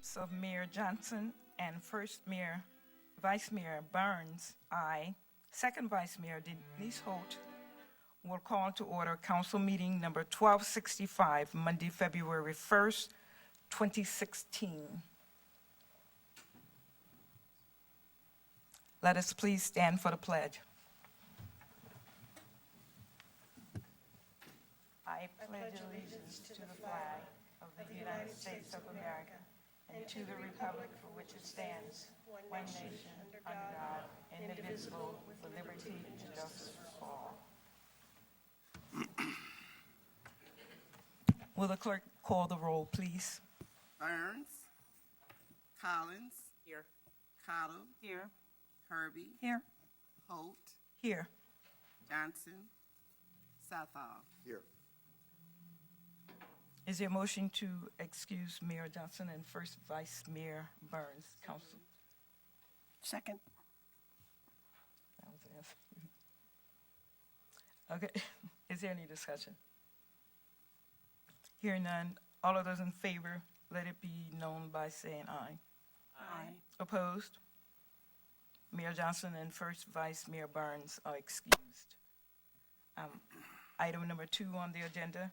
absence of Mayor Johnson and First Mayor, Vice Mayor Burns, I, Second Vice Mayor Denise Holt, will call to order council meeting number 1265, Monday, February 1st, 2016. Let us please stand for the pledge. I pledge allegiance to the flag of the United States of America and to the republic for which it stands, one nation, under God, indivisible, with liberty and justice for all. Will the clerk call the roll, please? Burns. Collins. Here. Cottle. Here. Herbie. Here. Holt. Here. Johnson. Southall. Here. Is there a motion to excuse Mayor Johnson and First Vice Mayor Burns? Council. Second. That was it. Okay, is there any discussion? Hearing none, all of those in favor, let it be known by saying aye. Aye. Opposed? Mayor Johnson and First Vice Mayor Burns are excused. Item number 2 on the agenda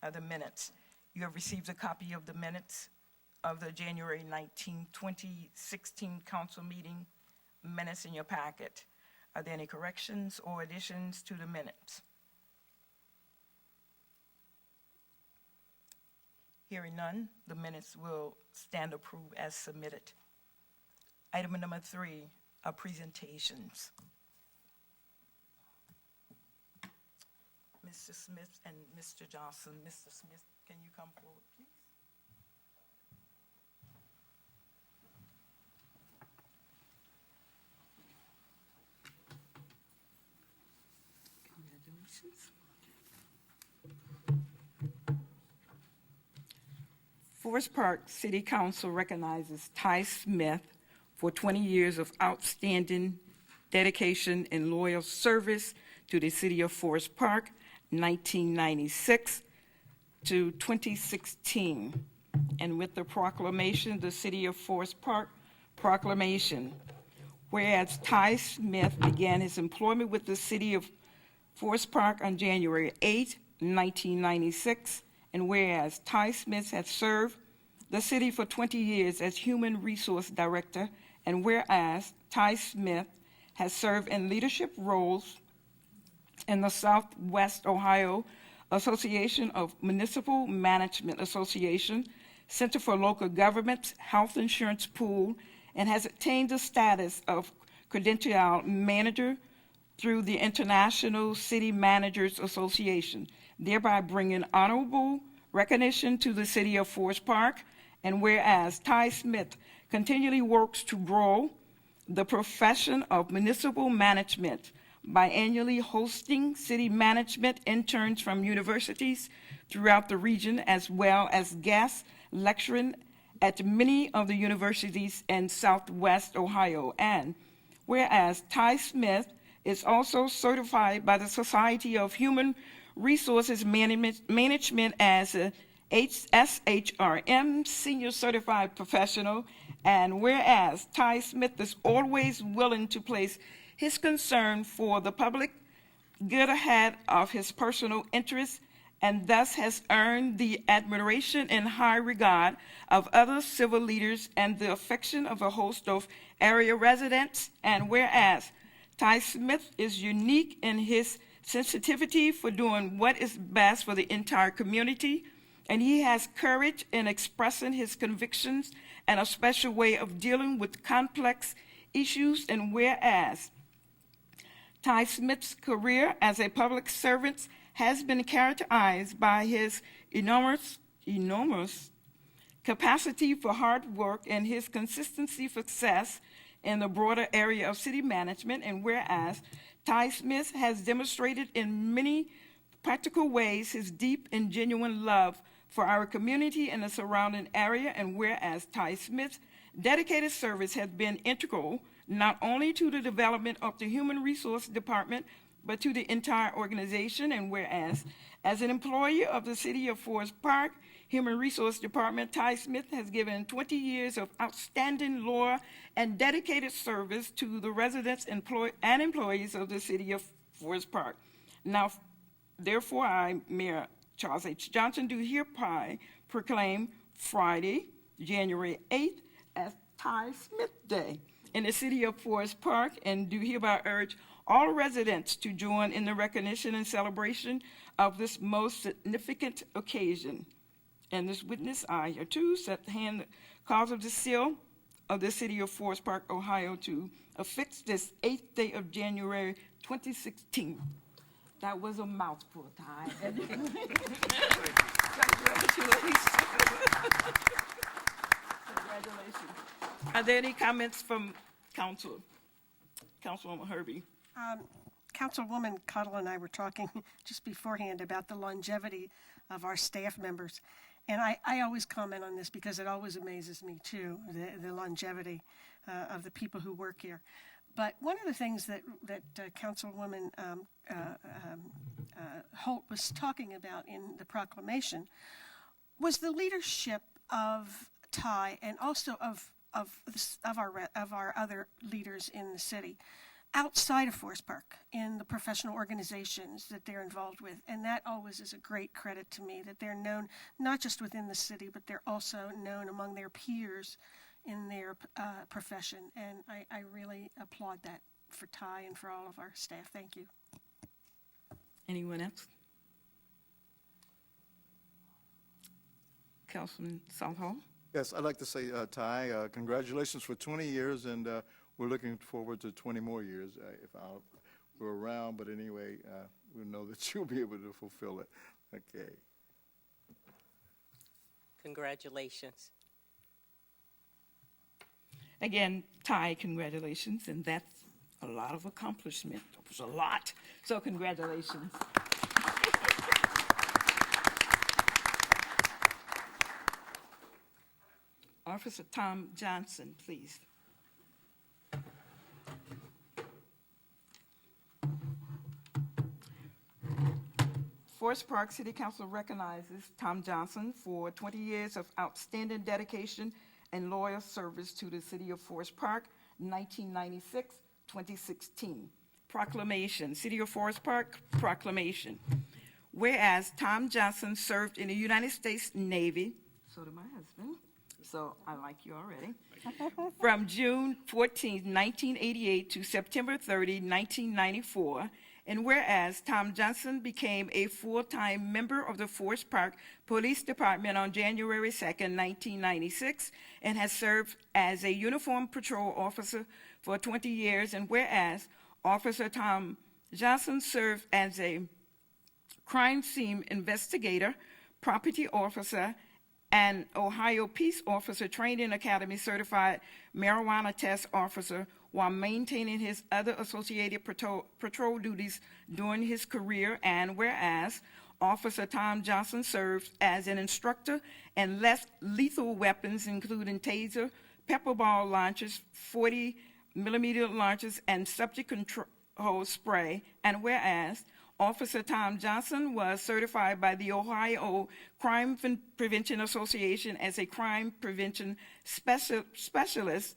are the minutes. You have received a copy of the minutes of the January 19, 2016 council meeting minutes in your packet. Are there any corrections or additions to the minutes? Hearing none, the minutes will stand approved as submitted. Item number 3 are presentations. Mr. Smith and Mr. Johnson. Mr. Smith, can you come forward, please? Congratulations. Forest Park City Council recognizes Ty Smith for 20 years of outstanding dedication and loyal service to the city of Forest Park, 1996 to 2016. And with the proclamation, the City of Forest Park proclamation. Whereas Ty Smith began his employment with the City of Forest Park on January 8, 1996, and whereas Ty Smith has served the city for 20 years as Human Resource Director, and whereas Ty Smith has served in leadership roles in the Southwest Ohio Association of Municipal Management Association, Center for Local Governments Health Insurance Pool, and has attained the status of Credential Manager through the International City Managers Association, thereby bringing honorable recognition to the city of Forest Park. And whereas Ty Smith continually works to grow the profession of municipal management by annually hosting city management interns from universities throughout the region, as well as guest lecturing at many of the universities in Southwest Ohio. And whereas Ty Smith is also certified by the Society of Human Resources Management as a SHRM Senior Certified Professional, and whereas Ty Smith is always willing to place his concern for the public good ahead of his personal interests, and thus has earned the admiration and high regard of other civil leaders and the affection of a host of area residents, and whereas Ty Smith is unique in his sensitivity for doing what is best for the entire community, and he has courage in expressing his convictions and a special way of dealing with complex issues, and whereas Ty Smith's career as a public servant has been characterized by his enormous capacity for hard work and his consistency for success in the broader area of city management, and whereas Ty Smith has demonstrated in many practical ways his deep and genuine love for our community and the surrounding area, and whereas Ty Smith's dedicated service has been integral not only to the development of the Human Resource Department, but to the entire organization, and whereas as an employee of the City of Forest Park, Human Resource Department, Ty Smith has given 20 years of outstanding loyal and dedicated service to the residents and employees of the city of Forest Park. Now, therefore, I, Mayor Charles H. Johnson, do hereby proclaim Friday, January 8th, as Ty Smith Day in the city of Forest Park, and do hereby urge all residents to join in the recognition and celebration of this most significant occasion. And this witness, I hereto set the hand cause of the seal of the city of Forest Park, Ohio, to affix this 8th day of January 2016. That was a mouthful, Ty. Congratulations. Congratulations. Are there any comments from council? Councilwoman Herbie. Councilwoman Cottle and I were talking just beforehand about the longevity of our staff members. And I always comment on this because it always amazes me, too, the longevity of the people who work here. But one of the things that Councilwoman Holt was talking about in the proclamation was the leadership of Ty and also of our other leaders in the city outside of Forest Park in the professional organizations that they're involved with. And that always is a great credit to me, that they're known not just within the city, but they're also known among their peers in their profession. And I really applaud that for Ty and for all of our staff. Thank you. Anyone else? Councilman Southall? Yes, I'd like to say, Ty, congratulations for 20 years, and we're looking forward to 20 more years we're around. But anyway, we know that you'll be able to fulfill it. Okay. Congratulations. Again, Ty, congratulations, and that's a lot of accomplishment. It was a lot, so congratulations. Officer Tom Johnson, please. Forest Park City Council recognizes Tom Johnson for 20 years of outstanding dedication and loyal service to the city of Forest Park, 1996-2016. Proclamation, City of Forest Park proclamation. Whereas Tom Johnson served in the United States Navy, so did my husband, so I like you already, from June 14, 1988 to September 30, 1994, and whereas Tom Johnson became a full-time member of the Forest Park Police Department on January 2, 1996, and has served as a uniformed patrol officer for 20 years, and whereas Officer Tom Johnson served as a crime scene investigator, property officer, and Ohio Peace Officer Training Academy certified marijuana test officer while maintaining his other associated patrol duties during his career, and whereas Officer Tom Johnson served as an instructor in less lethal weapons, including taser, pepper ball launchers, 40-millimeter launchers, and subject control spray, and whereas Officer Tom Johnson was certified by the Ohio Crime Prevention Association as a crime prevention specialist,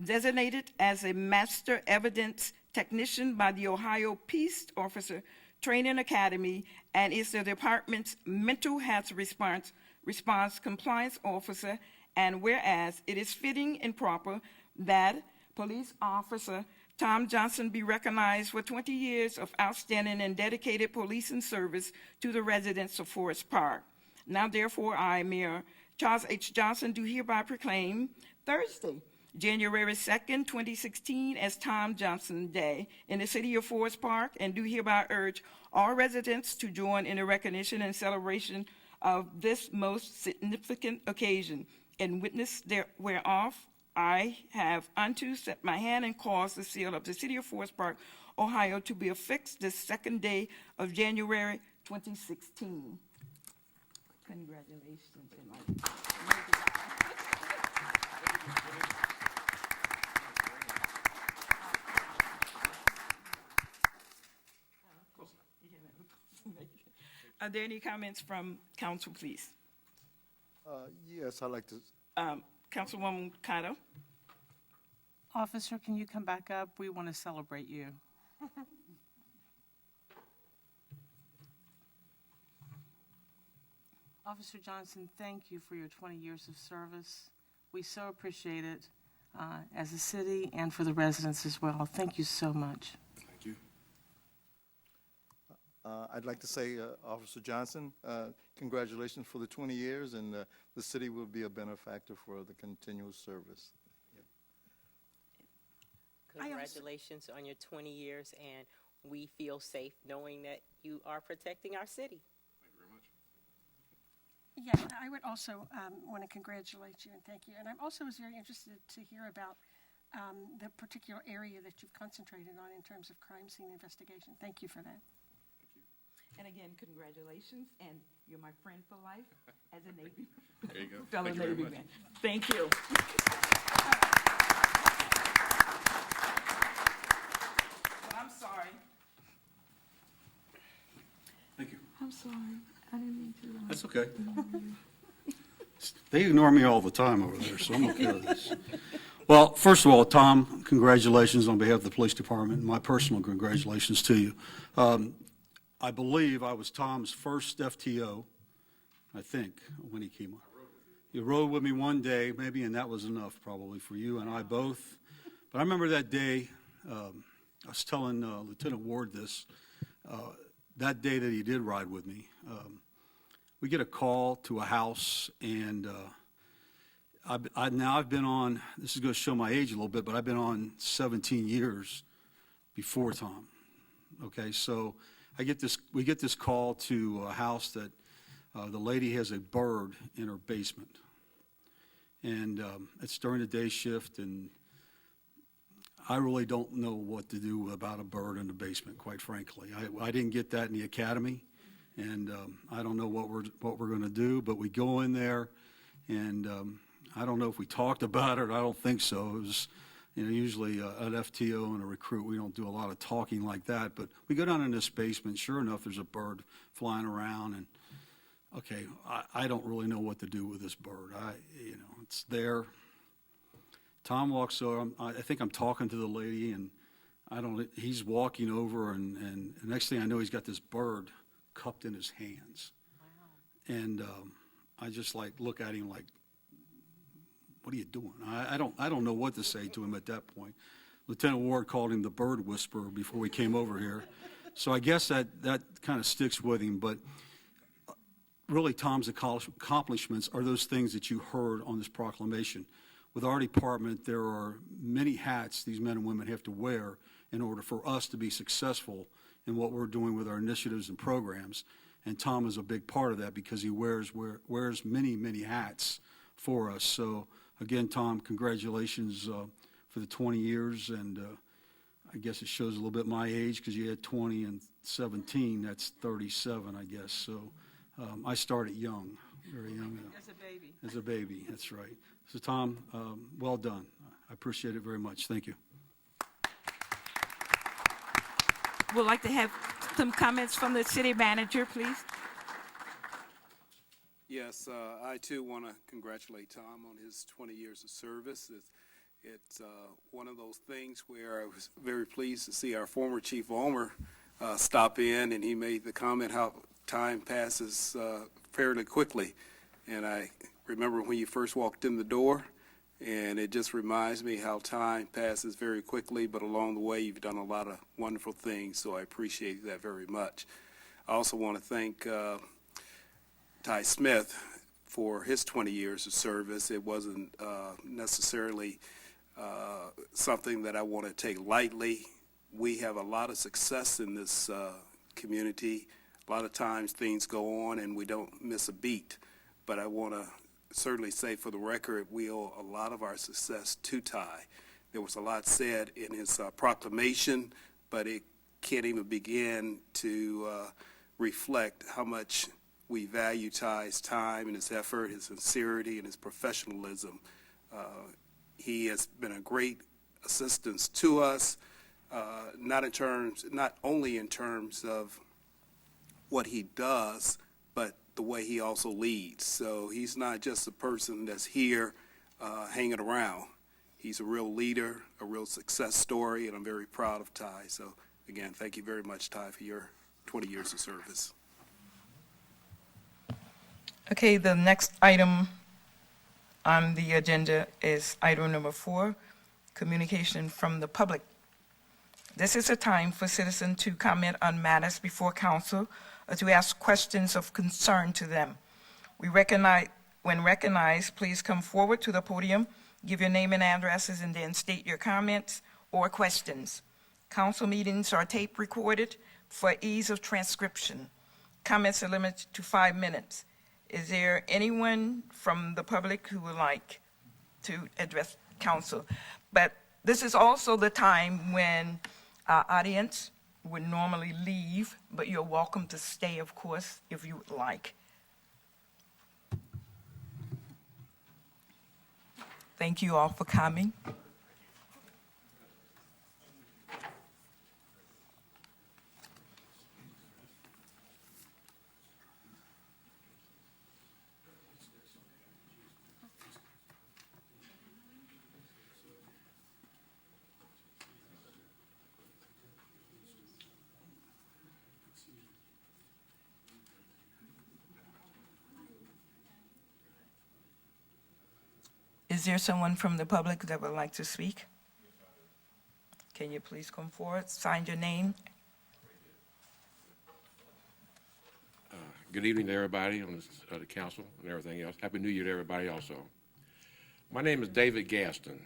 designated as a master evidence technician by the Ohio Peace Officer Training Academy, and is the department's mental health response compliance officer, and whereas it is fitting and proper that police officer Tom Johnson be recognized for 20 years of outstanding and dedicated policing service to the residents of Forest Park. Now, therefore, I, Mayor Charles H. Johnson, do hereby proclaim Thursday, January 2nd, 2016, as Tom Johnson Day in the city of Forest Park, and do hereby urge all residents to join in the recognition and celebration of this most significant occasion. In witness whereof, I have unto set my hand and cause the seal of the city of Forest Park, Ohio, to be affixed this second day of January 2016. Congratulations. Are there any comments from council, please? Yes, I'd like to, Councilwoman Cotto? Officer, can you come back up? We want to celebrate you. Officer Johnson, thank you for your 20 years of service. We so appreciate it as a city and for the residents as well. Thank you so much. Thank you. I'd like to say, Officer Johnson, congratulations for the 20 years, and the city will be a benefactor for the continual service. Congratulations on your 20 years, and we feel safe knowing that you are protecting our city. Thank you very much. Yeah, and I would also want to congratulate you and thank you. And I'm also was very interested to hear about the particular area that you've concentrated on in terms of crime scene investigation. Thank you for that. And again, congratulations, and you're my friend for life as a Navy. There you go. Fellow Thank you very Navy much. man. Thank you. Well, I'm sorry. Thank you. I'm sorry. I didn't mean to. That's okay. They ignore me all the time over there, so I'm okay with this. Well, first of all, Tom, congratulations on behalf of the police department. My personal congratulations to you. I believe I was Tom's first FTO, I think, when he came on. You rode with me one day, maybe, and that was enough probably for you and I both. But I remember that day, I was telling Lieutenant Ward this, that day that he did ride with me. We get a call to a house, and I've been on, this is going to show my age a little bit, but I've been on 17 years before Tom. Okay, so we get this call to a house that the lady has a bird in her basement. And it's during the day shift, and I really don't know what to do about a bird in the basement, quite frankly. I didn't get that in the academy, and I don't know what we're going to do, but we go in there, and I don't know if we talked about it. I don't think so. It was, usually an FTO and a recruit, we don't do a lot of talking like that, but we go down in this basement. Sure enough, there's a bird flying around, and okay, I don't really know what to do with this bird. It's there. Tom walks over. I think I'm talking to the lady, and he's walking over, and the next thing I know, he's got this bird cupped in his hands. Wow. And I just look at him like, what are you doing? I don't know what to say to him at that point. Lieutenant Ward called him the bird whisperer before we came over here. So I guess that kind of sticks with him, but really Tom's accomplishments are those things that you heard on this proclamation. With our department, there are many hats these men and women have to wear in order for us to be successful in what we're doing with our initiatives and programs. And Tom is a big part of that because he wears many, many hats for us. So again, Tom, congratulations for the 20 years. And I guess it shows a little bit my age because you had 20 and 17. That's 37, I guess. So I started young, very young. As a baby. As a baby, that's right. So, Tom, well done. I appreciate it very much. Thank you. Would like to have some comments from the city manager, please. Yes, I too want to congratulate Tom on his 20 years of service. It's one of those things where I was very pleased to see our former Chief Ulmer stop in, and he made the comment how time passes fairly quickly. And I remember when you first walked in the door, and it just reminds me how time passes very quickly, but along the way you've done a lot of wonderful things, so I appreciate that very much. I also want to thank Ty Smith for his 20 years of service. It wasn't necessarily something that I want to take lightly. We have a lot of success in this community. A lot of times things go on and we don't miss a beat, but I want to certainly say for the record, we owe a lot of our success to Ty. There was a lot said in his proclamation, but it can't even begin to reflect how much we value Ty's time and his effort, his sincerity, and his professionalism. He has been a great assistance to us, not only in terms of what he does, but the way he also leads. So he's not just a person that's here hanging around. He's a real leader, a real success story, and I'm very proud of Ty. So again, thank you very much, Ty, for your 20 years of service. Okay, the next item on the agenda is item number 4, communication from the public. This is a time for citizens to comment on matters before council or to ask questions of concern to them. When recognized, please come forward to the podium, give your name and addresses, and then state your comments or questions. Council meetings are tape recorded for ease of transcription. Comments are limited to 5 minutes. Is there anyone from the public who would like to address council? But this is also the time when our audience would normally leave, but you're welcome to stay, of course, if you would like. Thank you all for coming. Is there someone from the public that would like to speak? Can you please come forward, sign your name? Good evening to everybody on the council and everything else. Happy New Year to everybody also. My name is David Gaston.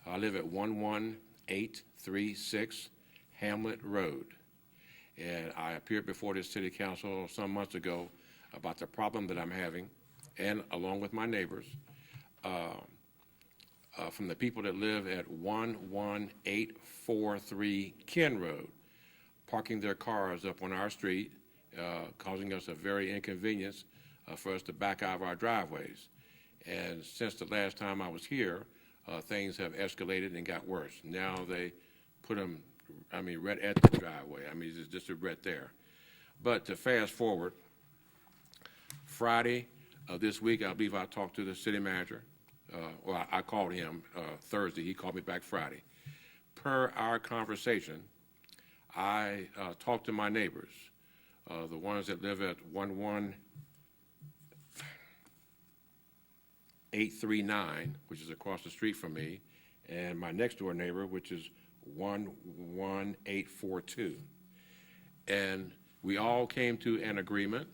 I live at 11836 Hamlet Road. And I appeared before this city council some months ago about the problem that I'm having, and along with my neighbors, from the people that live at 11843 Ken Road, parking their cars up on our street, causing us a very inconvenience for us to back out of our driveways. And since the last time I was here, things have escalated and got worse. Now they put them, right at the driveway. It's just right there. But to fast forward, Friday of this week, I believe I talked to the city manager. I called him Thursday. He called me back Friday. Per our conversation, I talked to my neighbors, the ones that live at 11839, which is across the street from me, and my next door neighbor, which is 11842. And we all came to an agreement,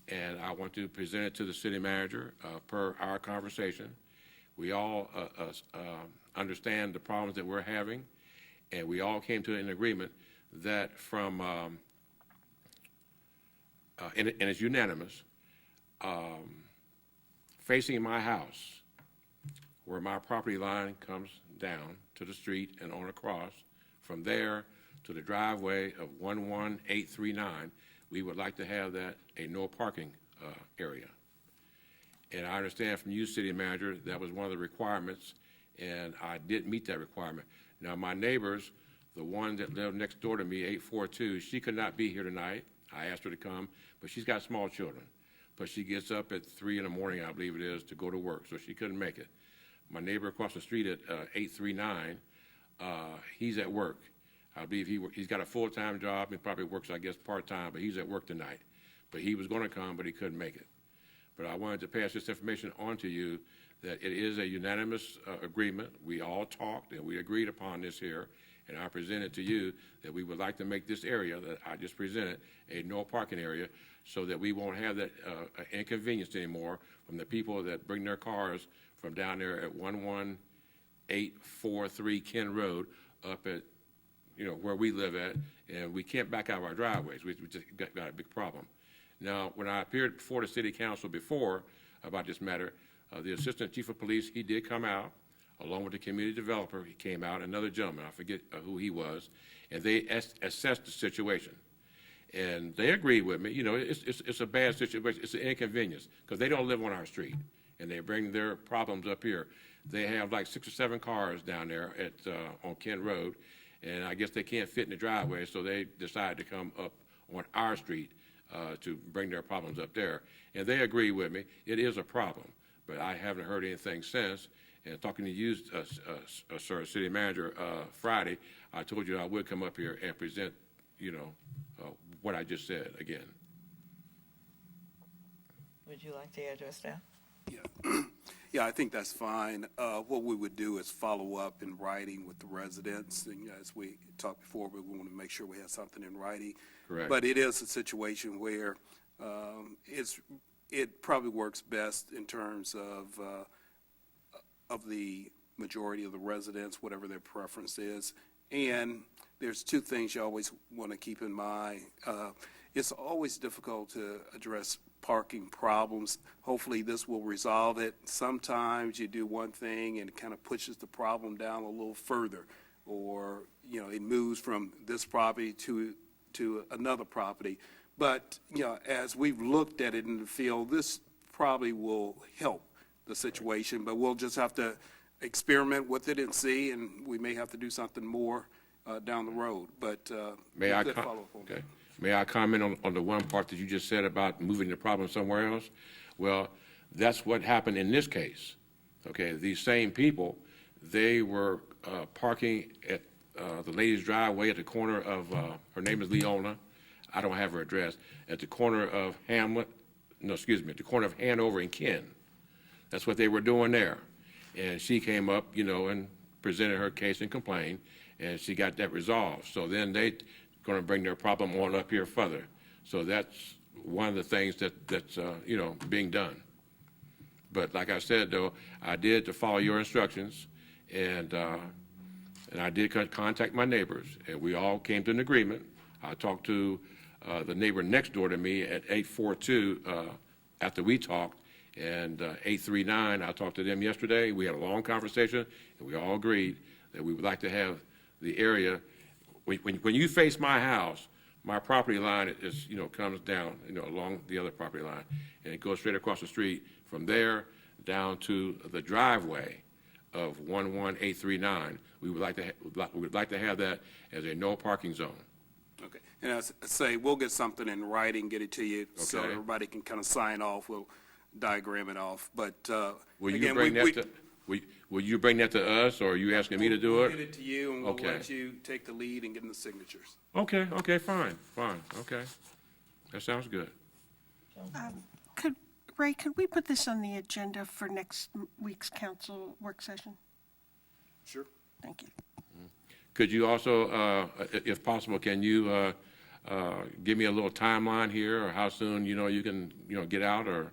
and I want to present it to the city manager per our conversation. We all understand the problems that we're having, and we all came to an agreement that from, and it's unanimous, facing my house, where my property line comes down to the street and on across, from there to the driveway of 11839, we would like to have that a no parking area. And I understand from you, city manager, that was one of the requirements, and I did meet that requirement. Now, my neighbors, the one that lived next door to me, 842, she could not be here tonight. I asked her to come, but she's got small children. But she gets up at 3 in the morning, I believe it is, to go to work, so she couldn't make it. My neighbor across the street at 839, he's at work. I believe he's got a full-time job. He probably works, I guess, part-time, but he's at work tonight. But he was going to come, but he couldn't make it. But I wanted to pass this information on to you that it is a unanimous agreement. We all talked and we agreed upon this here, and I presented to you that we would like to make this area that I just presented a no parking area so that we won't have that inconvenience anymore from the people that bring their cars from down there at 11843 Ken Road up at, where we live at, and we can't back out of our driveways. We just got a big problem. Now, when I appeared before the city council before about this matter, the assistant chief of police, he did come out, along with the community developer. He came out, another gentleman, I forget who he was, and they assessed the situation. And they agreed with me. It's a bad situation. It's an inconvenience because they don't live on our street, and they bring their problems up here. They have like 6 or 7 cars down there on Kent Road, and I guess they can't fit in the driveway, so they decided to come up on our street to bring their problems up there. And they agree with me. It is a problem, but I haven't heard anything since. And talking to you, sir, city manager, Friday, I told you I would come up here and present, what I just said again. Would you like to address that? Yeah, I think that's fine. What we would do is follow up in writing with the residents. And as we talked before, we want to make sure we have something in writing. Correct. But it is a situation where it probably works best in terms of the majority of the residents, whatever their preference is. And there's two things you always want to keep in mind. It's always difficult to address parking problems. Hopefully this will resolve it. Sometimes you do one thing and it kind of pushes the problem down a little further, or it moves from this property to another property. But as we've looked at it in the field, this probably will help the situation, but we'll just have to experiment with it and see, and we may have to do something more down the road. But May I we could follow up on that. okay. May I comment on the one part that you just said about moving the problem somewhere else? Well, that's what happened in this case. Okay, these same people, they were parking at the lady's driveway at the corner of, her name is Leona, I don't have her address, at the corner of at the corner of Hanover and Ken. That's what they were doing there. And she came up, and presented her case and complained, and she got that resolved. So then they going to bring their problem on up here further. So that's one of the things that's being done. But like I said, though, I did to follow your instructions, and I did contact my neighbors, and we all came to an agreement. I talked to the neighbor next door to me at 842 after we talked, and 839, I talked to them yesterday. We had a long conversation, and we all agreed that we would like to have the area. When you face my house, my property line is, comes down, along the other property line, and it goes straight across the street from there down to the driveway of 11839. We would like to have that as a no parking zone. Okay. And as I say, we'll get something in writing, get it to you, so Okay. everybody can kind of sign off. We'll diagram it off. But Will you again, bring will you bring that to us, or are you asking me to do we'll it? get it to you, and we'll Okay. let you take the lead and get in the signatures. Okay, fine, okay. That sounds good. Ray, could we put this on the agenda for next week's council work session? Sure. Thank you. Could you also, if possible, can you give me a little timeline here, or how soon, you can, get out, or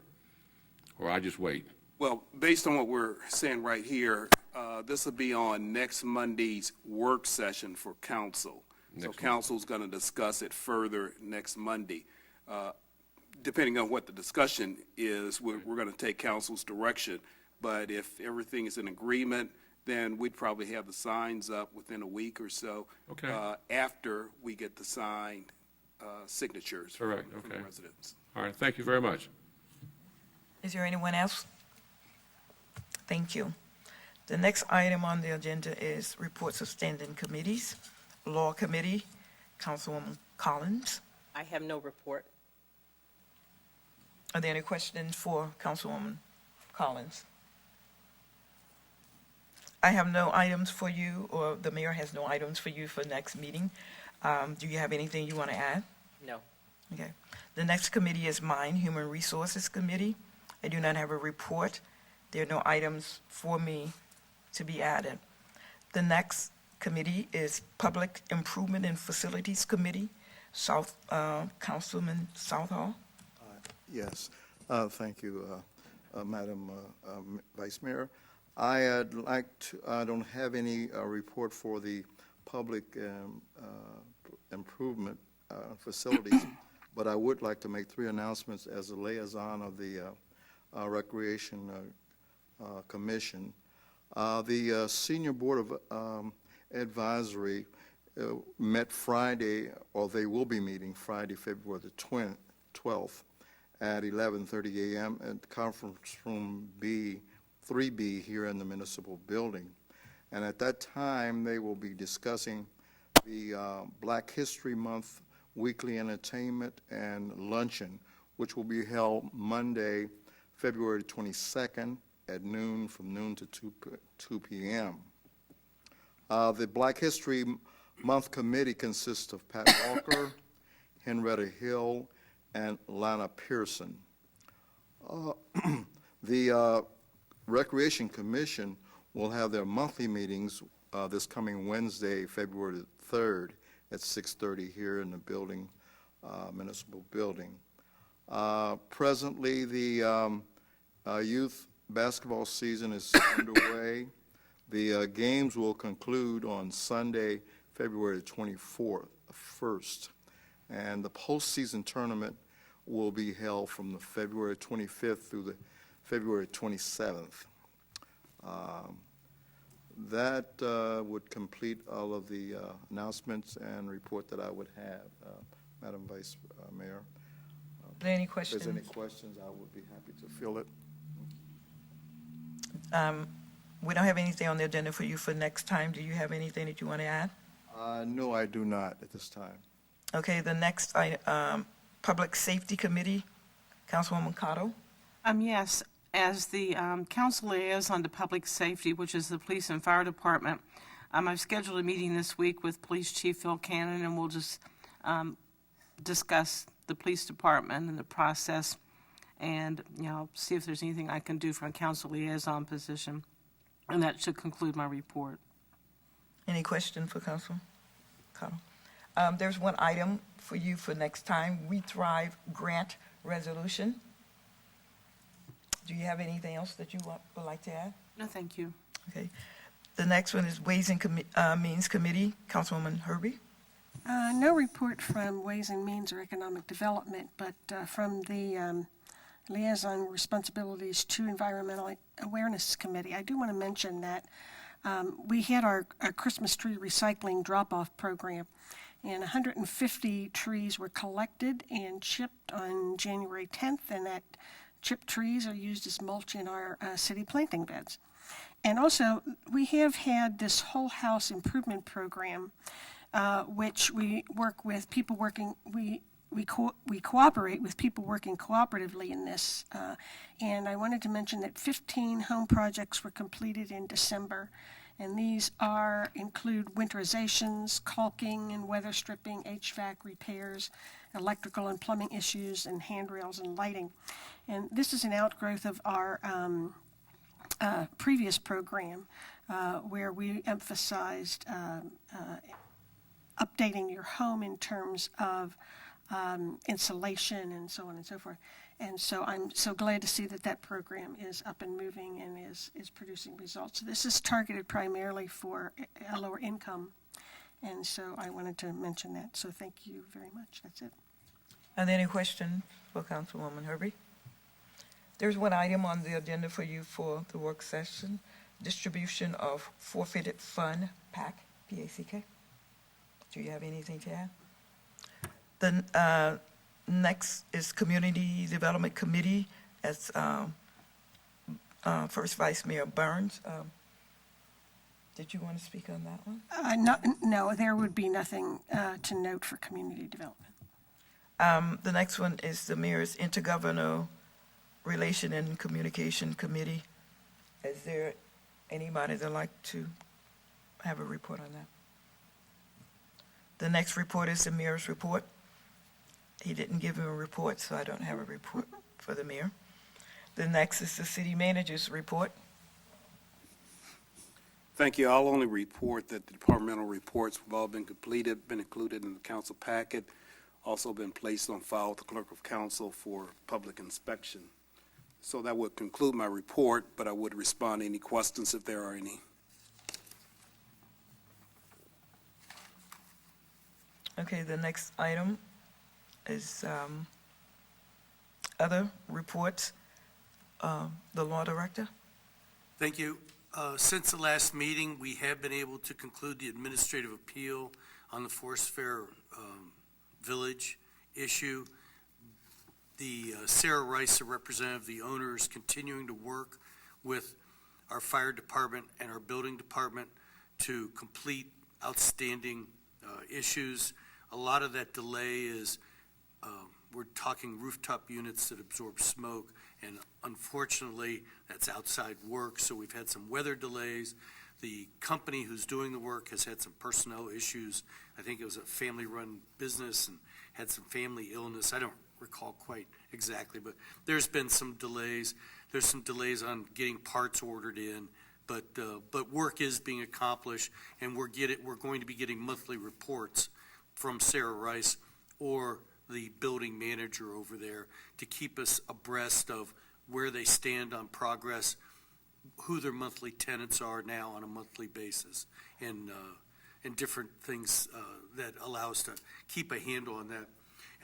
I just wait? Well, based on what we're saying right here, this will be on next Monday's work session for council. So council's going to discuss it further next Monday. Depending on what the discussion is, we're going to take council's direction. But if everything is in agreement, then we'd probably have the signs up within a week or so. Okay. After we get the signed signatures from Correct, the okay. residents. All right, thank you very much. Is there anyone else? Thank you. The next item on the agenda is reports of standing committees. Law Committee, Councilwoman Collins. I have no report. Are there any questions for Councilwoman Collins? I have no items for you, or the mayor has no items for you for next meeting. Do you have anything you want to add? No. Okay. The next committee is mine, Human Resources Committee. I do not have a report. There are no items for me to be added. The next committee is Public Improvement and Facilities Committee, Councilman Southall. Yes, thank you, Madam Vice Mayor. I don't have any report for the public improvement facilities, but I would like to make 3 announcements as a liaison of the Recreation Commission. The Senior Board of Advisory met Friday, or they will be meeting Friday, February the 12th at 11:30 a.m. at Conference Room 3B here in the municipal building. And at that time, they will be discussing the Black History Month weekly entertainment and luncheon, which will be held Monday, February 22nd at noon, from noon to 2 p.m. The Black History Month Committee consists of Pat Walker, Henrietta Hill, and Lana Pearson. The Recreation Commission will have their monthly meetings this coming Wednesday, February 3rd at 6:30 here in the building, municipal building. Presently, the youth basketball season is underway. The games will conclude on Sunday, February 1st, and the postseason tournament will be held from the February 25th through the February 27th. That would complete all of the announcements and report that I would have, Madam Vice Mayor. Are there any If questions? there's any questions, I would be happy to field it. We don't have anything on the agenda for you for next time. Do you have anything that you want to add? No, I do not at this time. Okay, the next, Public Safety Committee, Councilwoman Cotto. Yes, as the council liaison to public safety, which is the police and fire department, I've scheduled a meeting this week with Police Chief Phil Cannon, and we'll just discuss the police department and the process, and, see if there's anything I can do from a council liaison position. And that should conclude my report. Any question for Council Cotto? There's one item for you for next time, We Thrive Grant Resolution. Do you have anything else that you would like to add? No, thank you. Okay. The next one is Ways and Means Committee, Councilwoman Herbie. No report from Ways and Means or Economic Development, but from the Liaison Responsibilities to Environmental Awareness Committee. I do want to mention that we had our Christmas tree recycling drop-off program, and 150 trees were collected and chipped on January 10th, and that chipped trees are used as mulch in our city planting beds. And also, we have had this whole house improvement program, which we work with people working, we cooperate with people working cooperatively in this. And I wanted to mention that 15 home projects were completed in December. And these include winterizations, caulking and weather stripping, HVAC repairs, electrical and plumbing issues, and handrails and lighting. And this is an outgrowth of our previous program where we emphasized updating your home in terms of insulation and so on and so forth. And so I'm so glad to see that program is up and moving and is producing results. This is targeted primarily for a lower income, and so I wanted to mention that. So thank you very much. That's it. Are there any questions for Councilwoman Herbie? There's one item on the agenda for you for the work session, distribution of forfeited fund, PAC, P-A-C-K. Do you have anything to add? The next is Community Development Committee. That's First Vice Mayor Burns. Did you want to speak on that one? No, there would be nothing to note for community development. The next one is the Mayor's Intergovernmental Relation and Communication Committee. Is there anybody that'd like to have a report on that? The next report is the Mayor's report. He didn't give him a report, so I don't have a report for the mayor. The next is the city manager's report. Thank you. I'll only report that the departmental reports have all been completed, been included in the council packet, also been placed on file with the clerk of council for public inspection. So that would conclude my report, but I would respond to any questions if there are any. Okay, the next item is other reports. The law director. Thank you. Since the last meeting, we have been able to conclude the administrative appeal on the Forest Fair Village issue. The Sarah Rice, the representative of the owner, is continuing to work with our fire department and our building department to complete outstanding issues A lot of that delay is, we're talking rooftop units that absorb smoke, and unfortunately, that's outside work, so we've had some weather delays. The company who's doing the work has had some personnel issues. I think it was a family-run business and had some family illness. I don't recall quite exactly, but there's been some delays. There's some delays on getting parts ordered in, but work is being accomplished, and we're going to be getting monthly reports from Sarah Rice or the building manager over there to keep us abreast of where they stand on progress, who their monthly tenants are now on a monthly basis, and different things that allow us to keep a handle on that.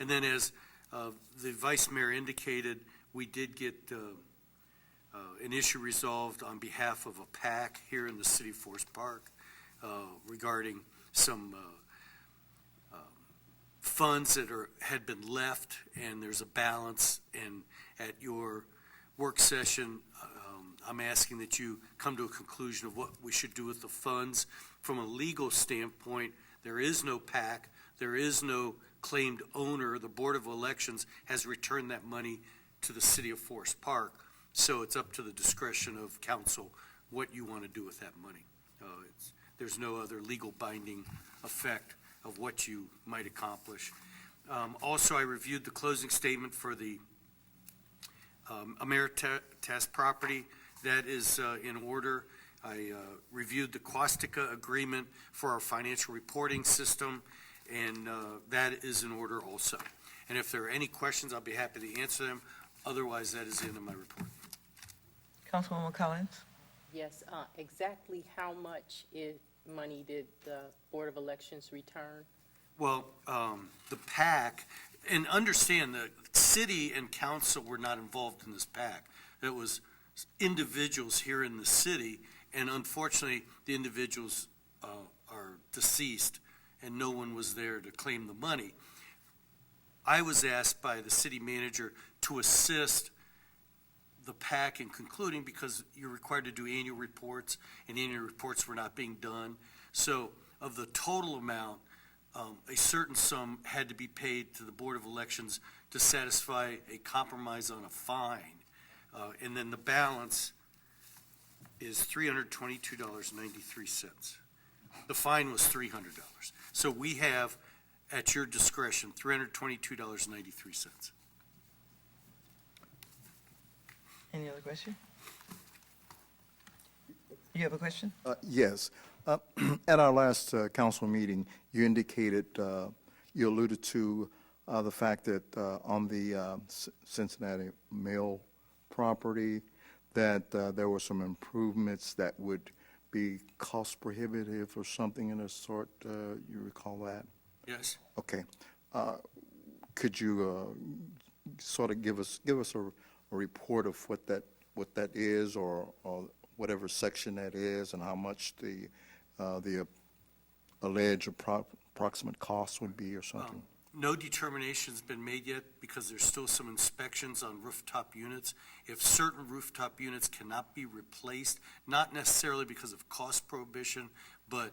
And then as the vice mayor indicated, we did get an issue resolved on behalf of a PAC here in the city of Forest Park regarding some funds that had been left, and there's a balance. And at your work session, I'm asking that you come to a conclusion of what we should do with the funds. From a legal standpoint, there is no PAC, there is no claimed owner. The Board of Elections has returned that money to the city of Forest Park, so it's up to the discretion of council what you want to do with that money. There's no other legal binding effect of what you might accomplish. Also, I reviewed the closing statement for the Ameritas property. That is in order. I reviewed the Quastica agreement for our financial reporting system, and that is in order also. And if there are any questions, I'll be happy to answer them. Otherwise, that is the end of my report. Councilwoman Collins? Yes, exactly how much money did the Board of Elections return? Well, the PAC, and understand the city and council were not involved in this PAC. It was individuals here in the city, and unfortunately, the individuals are deceased, and no one was there to claim the money. I was asked by the city manager to assist the PAC in concluding, because you're required to do annual reports, and annual reports were not being done. So of the total amount, a certain sum had to be paid to the Board of Elections to satisfy a compromise on a fine. And then the balance is $322.93. The fine was $300. So we have, at your discretion, $322.93. Any other question? You have a question? Yes. At our last council meeting, you indicated, you alluded to the fact that on the Cincinnati Mill property, that there were some improvements that would be cost prohibitive or something in a sort. You recall that? Yes. Okay. Could you sort of give us a report of what that is, or whatever section that is, and how much the alleged approximate cost would be or something? No determination's been made yet, because there's still some inspections on rooftop units. If certain rooftop units cannot be replaced, not necessarily because of cost prohibition, but,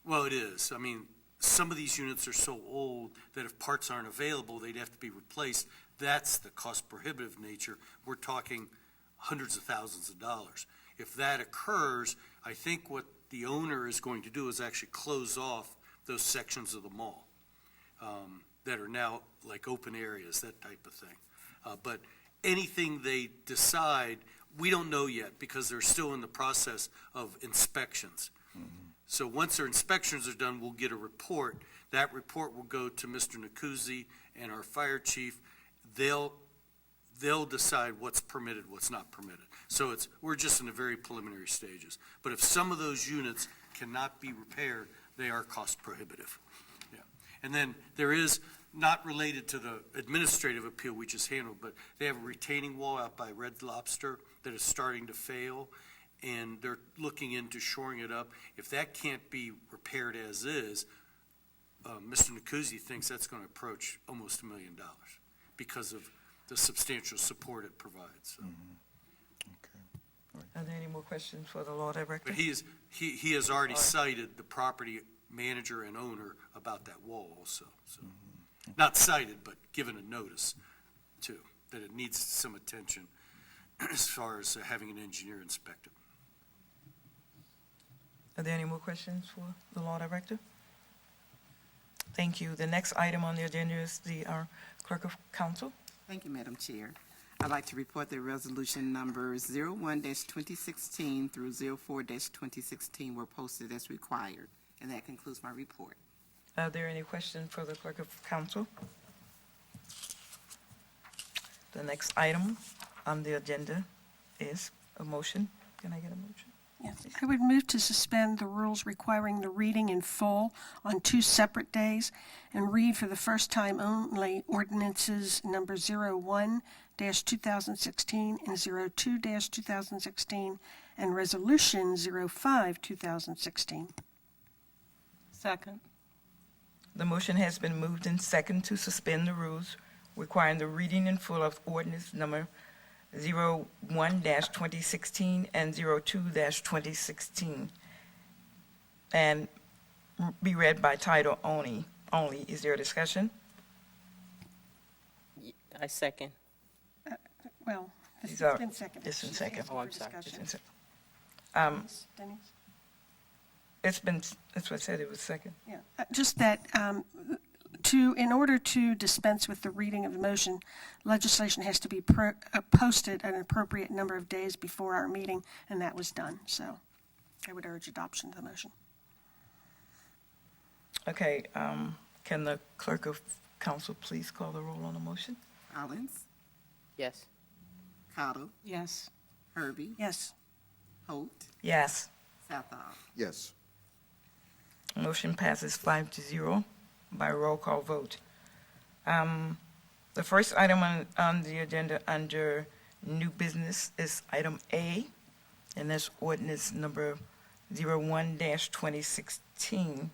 well, it is. I mean, some of these units are so old that if parts aren't available, they'd have to be replaced. That's the cost prohibitive nature. We're talking hundreds of thousands of dollars. If that occurs, I think what the owner is going to do is actually close off those sections of the mall that are now like open areas, that type of thing. But anything they decide, we don't know yet, because they're still in the process of inspections. So once their inspections are done, we'll get a report. That report will go to Mr. Nacuzzi and our fire chief. They'll decide what's permitted, what's not permitted. So we're just in the very preliminary stages. But if some of those units cannot be repaired, they are cost prohibitive. Yeah. And then there is, not related to the administrative appeal we just handled, but they have a retaining wall out by Red Lobster that is starting to fail, and they're looking into shoring it up. If that can't be repaired as is, Mr. Nacuzzi thinks that's going to approach almost $1 million because of the substantial support it provides. So. Are there any more questions for the law director? But he has already cited the property manager and owner about that wall also, so. Not cited, but given a notice, too, that it needs some attention as far as having an engineer inspect it. Are there any more questions for the law director? Thank you. The next item on the agenda is our clerk of council. Thank you, Madam Chair. I'd like to report that resolution numbers 01-2016 through 04-2016 were posted as required. And that concludes my report. Are there any questions for the clerk of council? The next item on the agenda is a motion. Can I get a motion? Yes, I would move to suspend the rules requiring the reading in full on 2 separate days and read for the first time only ordinances number 01-2016 and 02-2016 and resolution 05-2016. Second. The motion has been moved and second to suspend the rules requiring the reading in full of ordinance number 01-2016 and 02-2016 and be read by title only. Is there a discussion? I second. Well, this These are- has been seconded. it's in She's second. asking Oh, I'm for sorry. discussion. It's Denise? that's what I said, it was second. Yeah, just that, in order to dispense with the reading of the motion, legislation has to be posted an appropriate number of days before our meeting, and that was done. So I would urge adoption of the motion. Okay, can the clerk of council please call the roll on the motion? Collins, Yes. Cottle, Yes. Herbie, Yes. Holt, Yes. Southall. Yes. Motion passes 5-0 by roll call vote. The first item on the agenda under new business is item A, and that's ordinance number 01-2016.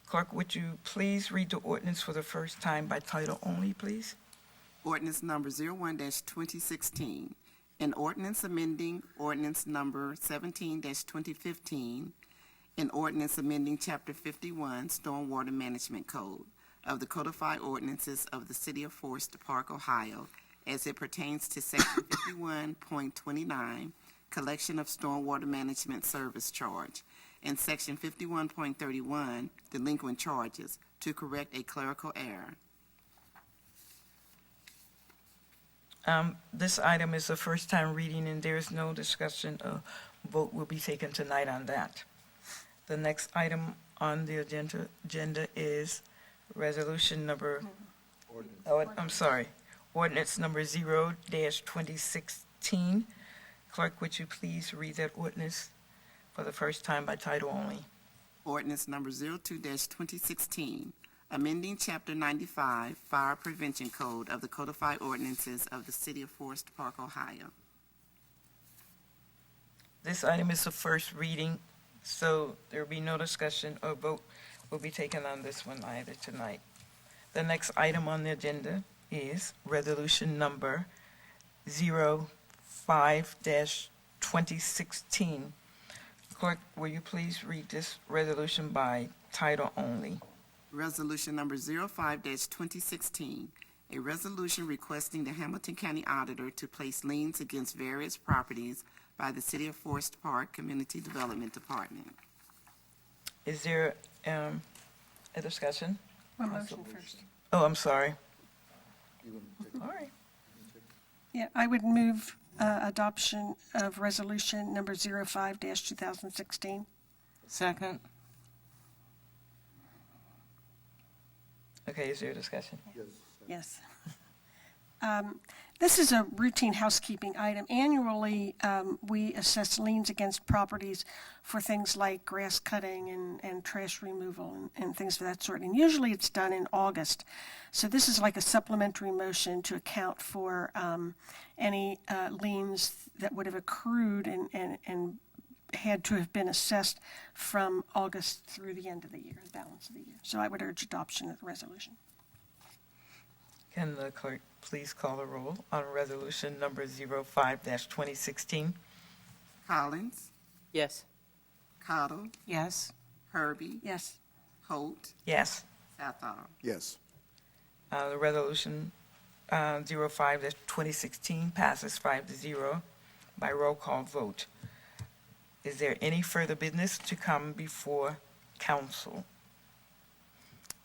Clerk, would you please read the ordinance for the first time by title only, please? Ordinance number 01-2016, an ordinance amending ordinance number 17-2015, an ordinance amending Chapter 51, Stormwater Management Code of the Codified Ordinances of the City of Forest Park, Ohio, as it pertains to Section 51.29, Collection of Stormwater Management Service Charge, and Section 51.31, Delinquent Charges, to correct a clerical error. This item is the first time reading, and there is no discussion. A vote will be taken tonight on that. The next item on the agenda is resolution number, ordinance number 0-2016. Clerk, would you please read that ordinance for the first time by title only? Ordinance number 02-2016, amending Chapter 95, Fire Prevention Code of the Codified Ordinances of the City of Forest Park, Ohio. This item is the first reading, so there will be no discussion or vote will be taken on this one either tonight. The next item on the agenda is resolution number 05-2016. Clerk, will you please read this resolution by title only? Resolution number 05-2016, a resolution requesting the Hamilton County Auditor to place liens against various properties by the City of Forest Park Community Development Department. Is there a discussion? One motion first. Oh, I'm sorry. All right. Yeah, I would move adoption of resolution number 05-2016. Second. Okay, is there a discussion? Yes. This is a routine housekeeping item. Annually, we assess liens against properties for things like grass cutting and trash removal and things of that sort. And usually it's done in August. So this is like a supplementary motion to account for any liens that would have accrued and had to have been assessed from August through the end of the year, the balance of the year. So I would urge adoption of the resolution. Can the clerk please call the roll on resolution number 05-2016? Collins, Yes. Cottle, Yes. Herbie, Yes. Holt, Yes. Southall. Yes. The resolution 05-2016 passes 5-0 by roll call vote. Is there any further business to come before council?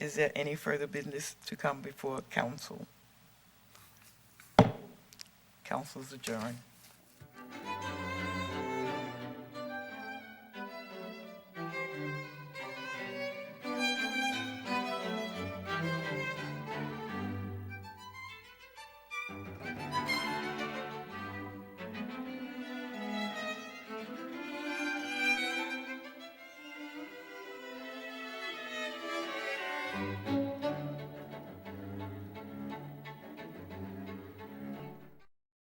Is there any further business to come before council? Council's adjourned.